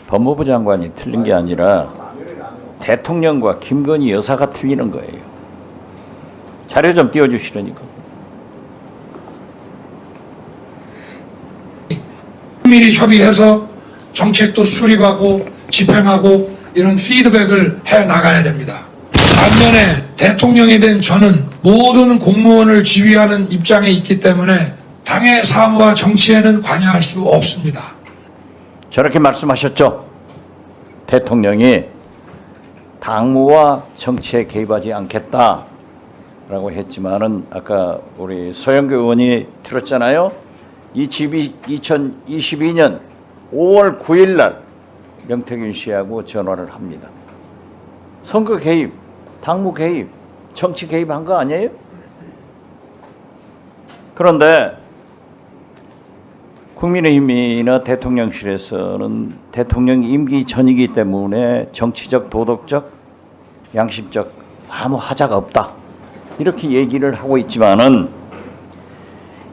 법무부 장관이 틀린 게 아니라 대통령과 김건희 여사가 틀리는 거예요. 자료 좀 띄워주시라니까. 미리 협의해서 정책도 수립하고 집행하고 이런 피드백을 해 나가야 됩니다. 반면에 대통령이 된 저는 모든 공무원을 지휘하는 입장에 있기 때문에 당의 사무와 정치에는 관여할 수 없습니다. 저렇게 말씀하셨죠. 대통령이 당무와 정치에 개입하지 않겠다라고 했지만은 아까 우리 서영교 의원이 들었잖아요. 이 집이 2022년 5월 9일 날 명태균 씨하고 전화를 합니다. 선거 개입, 당무 개입, 정치 개입한 거 아니에요? 그런데 국민의힘이나 대통령실에서는 대통령 임기 전이기 때문에 정치적, 도덕적, 양심적 아무 하자가 없다. 이렇게 얘기를 하고 있지만은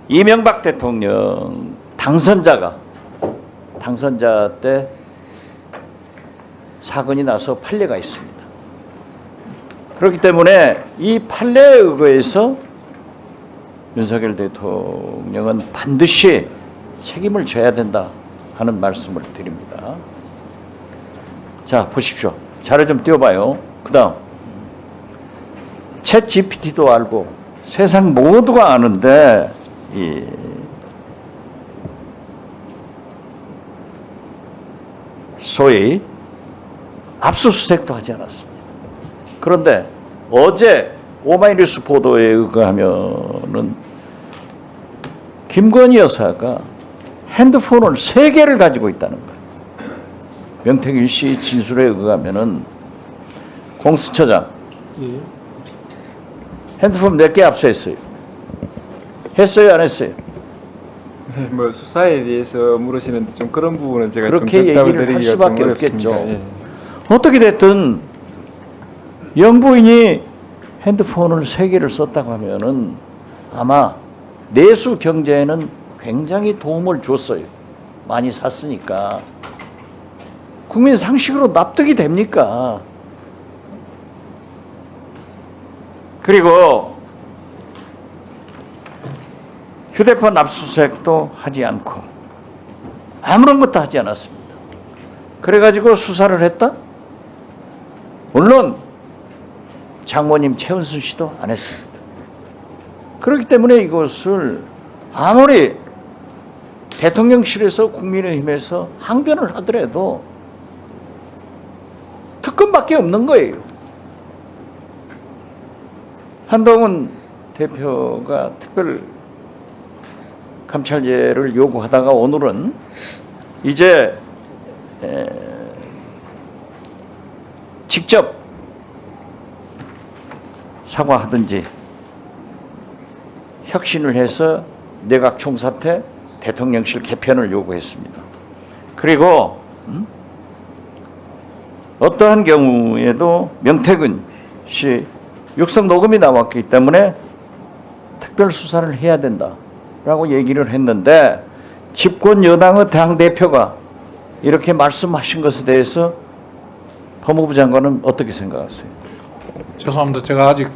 이명박 대통령 당선자 때 사건이 나서 판례가 있습니다. 그렇기 때문에 이 판례에 의거해서 윤석열 대통령은 반드시 책임을 져야 된다 하는 말씀을 드립니다. 자, 보십시오. 자료 좀 띄워봐요. 그 다음 챗 GPT도 알고 세상 모두가 아는데 이 소위 압수수색도 하지 않았습니다. 그런데 어제 오마이뉴스 보도에 의거하면은 김건희 여사가 핸드폰을 3개를 가지고 있다는 거예요. 명태균 씨 진술에 의하면은 공수처장 핸드폰 몇 개 압수했어요. 했어요, 안 했어요? 뭐 수사에 대해서 물으시는데 좀 그런 부분은 제가 그렇게 좀 답을 얘기를 할 드리기가 수밖에 좀 없겠죠. 어렵습니다. 예. 어떻게 됐든 영부인이 핸드폰을 3개를 썼다고 하면은 아마 내수 경제에는 굉장히 도움을 줬어요. 많이 샀으니까. 국민 상식으로 납득이 됩니까? 그리고 휴대폰 압수수색도 하지 않고 아무런 것도 하지 않았습니다. 그래가지고 수사를 했다? 물론 장모님 최은순 씨도 안 했습니다. 그렇기 때문에 이것을 아무리 대통령실에서 국민의힘에서 항변을 하더라도 특검밖에 없는 거예요. 한동훈 대표가 특별 감찰제를 요구하다가 오늘은 이제 직접 사과하든지 혁신을 해서 내각 총사퇴, 대통령실 개편을 요구했습니다. 그리고 어떠한 경우에도 명태균 씨 육성 녹음이 나왔기 때문에 특별 수사를 해야 된다라고 얘기를 했는데 집권 여당의 당 대표가 이렇게 말씀하신 것에 대해서 법무부 장관은 어떻게 생각하세요? 죄송합니다. 제가 아직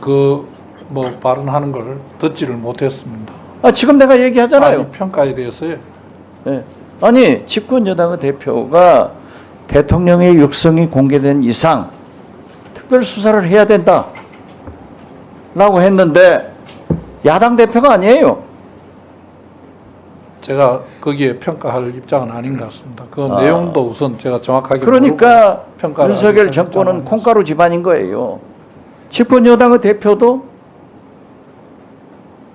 뭐 발언하는 걸 듣지를 못했습니다. 지금 내가 얘기하잖아요. 이 평가에 대해서요. 네. 아니 집권 여당의 대표가 대통령의 육성이 공개된 이상 특별 수사를 해야 된다라고 했는데 야당 대표가 아니에요. 제가 거기에 평가할 입장은 아닌 것 같습니다. 그 내용도 우선 제가 정확하게 그러니까 평가를 윤석열 정권은 콩가루 집안인 거예요. 집권 여당의 대표도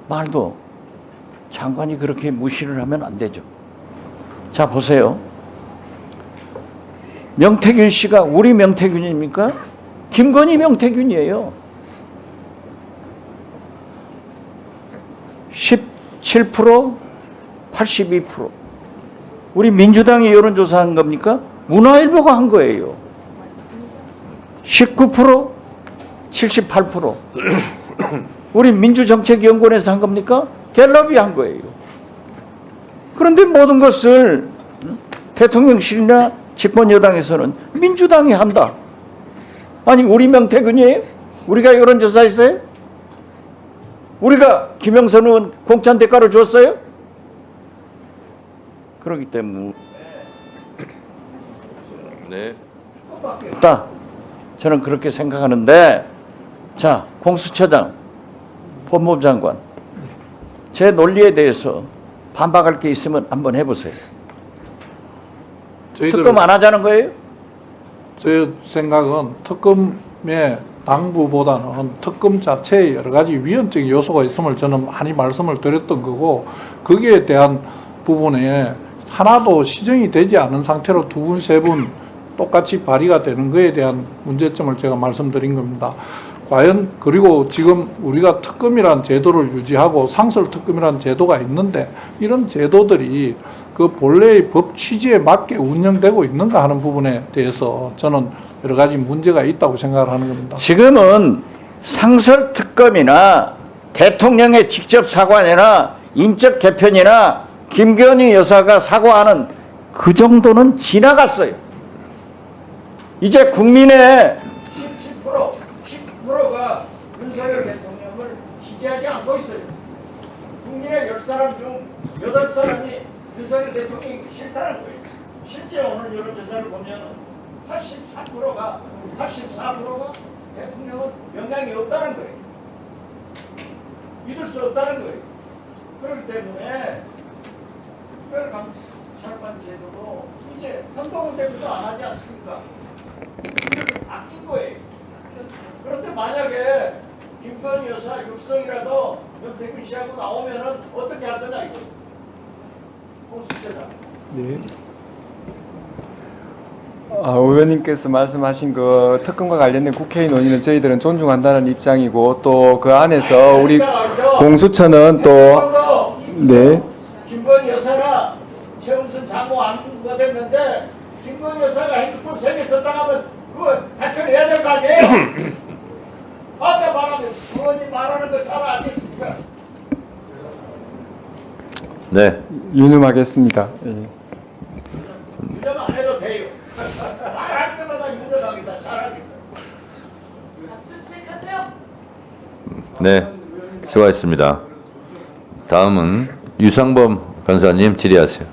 말도 장관이 그렇게 무시를 하면 안 되죠. 자 보세요. 명태균 씨가 우리 명태균입니까? 김건희 명태균이에요. 17%, 82%. 우리 민주당이 여론조사한 겁니까? 문화일보가 한 거예요. 19%, 78%. 우리 민주정책연구원에서 한 겁니까? 갤럽이 한 거예요. 그런데 모든 것을 대통령실이나 집권 여당에서는 민주당이 한다. 아니 우리 명태균이에요? 우리가 여론조사했어요? 우리가 김영선 의원 공천 대가를 줬어요? 그렇기 때문에 네. 없다. 저는 그렇게 생각하는데, 자, 공수처장, 법무부 장관, 제 논리에 대해서 반박할 게 있으면 한번 해보세요. 특검 안 하자는 거예요? 제 생각은 특검의 당부보다는 특검 자체에 여러 가지 위헌적인 요소가 있음을 저는 많이 말씀을 드렸던 거고, 거기에 대한 부분에 하나도 시정이 되지 않은 상태로 두 분, 세 분 똑같이 발의가 되는 거에 대한 문제점을 제가 말씀드린 겁니다. 과연 그리고 지금 우리가 특검이란 제도를 유지하고 상설 특검이란 제도가 있는데 이런 제도들이 그 본래의 법 취지에 맞게 운영되고 있는가 하는 부분에 대해서 저는 여러 가지 문제가 있다고 생각을 하는 겁니다. 지금은 상설 특검이나 대통령의 직접 사과나 인적 개편이나 김건희 여사가 사과하는 그 정도는 지나갔어요. 이제 국민의 10%가 윤석열 대통령을 지지하지 않고 있어요. 국민의 10사람 중 8사람이 윤석열 대통령이 싫다는 거예요. 실제 오늘 여론조사를 보면 84%가 대통령은 영향이 없다는 거예요. 믿을 수 없다는 거예요. 그렇기 때문에 특별감찰관 제도도 이제 한동훈 때부터 안 하지 않습니까? 이렇게 바뀐 거예요. 그런데 만약에 김건희 여사 육성이라도 명태균 씨하고 나오면은 어떻게 할 거냐 이거. 공수처장. 네. 의원님께서 말씀하신 그 특검과 관련된 국회의 논의는 저희들은 존중한다는 입장이고 또 그 안에서 우리 공수처는 또 네. 김건희 여사나 최은순 장모 안 됐는데 김건희 여사가 핸드폰 3개 썼다 하면 그거 밝혀내야 될 거 아니에요? 앞에 말하면 의원님 말하는 거 잘 알겠습니까? 네. 유념하겠습니다. 예. 유념 안 해도 돼요. 말할 때마다 유념하겠다. 잘하겠다. 네. 수고하셨습니다. 다음은 유상범 변호사님 질의하세요.